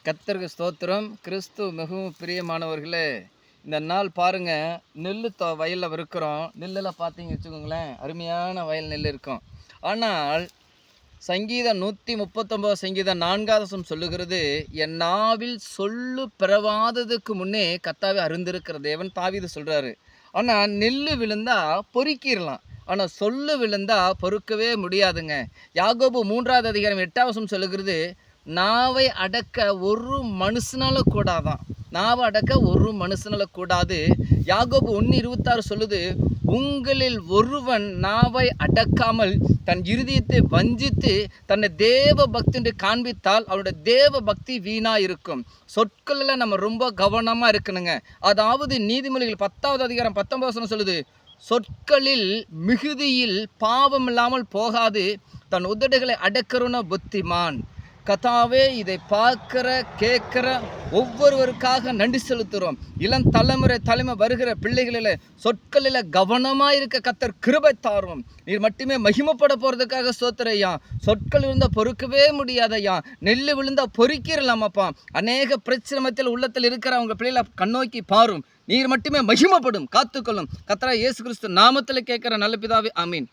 கர்த்தருக்கு ஸ்தோத்திரம். கிறிஸ்து மிகவும் பிரியமானவர்களே, இந்த நாள் பாருங்க, நெல்லு வயலில் இருக்கிறோம். நெல்லெல்லாம் பார்த்தீங்க வச்சுக்கோங்களேன், அருமையான வயல் நெல் இருக்கும். ஆனால் சங்கீதம் 139 சங்கீதம் 4 சொல்லுகிறது, என் நாவில் சொல்லு பிறவாததுக்கு முன்னே கர்த்தாவே அறிந்திருக்கிற தேவன் தாவீது சொல்றாரு. ஆனால் நெல்லு விழுந்தா பொறுக்கிடலாம், ஆனால் சொல்லு விழுந்தா பொறுக்கவே முடியாதுங்க. யாக்கோபு 3 அதிகாரம் 8 சொல்லுகிறது, நாவை அடக்க ஒரு மனுஷனால கூடாதான். நாவை அடக்க ஒரு மனுஷனால கூடாது. யாக்கோபு 1:26 சொல்லுது, உங்களில் ஒருவன் நாவை அடக்காமல் தன் இருதயத்தை வஞ்சித்து தன்னை தேவ பக்தி என்று காண்பித்தால் அவனுடைய தேவ பக்தி வீணா இருக்கும். சொற்களில் நம்ம ரொம்ப கவனமா இருக்கணுங்க. அதாவது நீதிமொழிகள் 10 அதிகாரம் 19 சொல்லுது, சொற்களில் மிகுதியில் பாவம் இல்லாமல் போகாது, தன் உதடுகளை அடக்கிறவன புத்திமான். கர்த்தாவே, இதை பார்க்கிற கேட்கிற ஒவ்வொருவருக்காக நன்றி செலுத்துகிறோம். இளம் தலைமை வருகிற பிள்ளைகளில் சொற்களில் கவனமாக இருக்க கர்த்தர் கிருபை தாரும். நீர் மட்டுமே மகிமைப்பட போகிறதுக்காக ஸ்தோத்திரையா. சொற்கள் இருந்தால் பொறுக்கவே முடியாதையா. நெல் விழுந்தால் பொறுக்கிடலாமாப்பா. அநேக பிரச்சனத்தில் உள்ளத்தில் இருக்கிற அவங்க பிள்ளைகளை கண்ணோக்கி பாரும். நீர் மட்டுமே மகிமைப்படும், காத்துக்கொள்ளும். கர்த்தராகிய இயேசு கிறிஸ்து நாமத்தில் கேட்கிற நல்ல பிதாவே, ஆமீன்.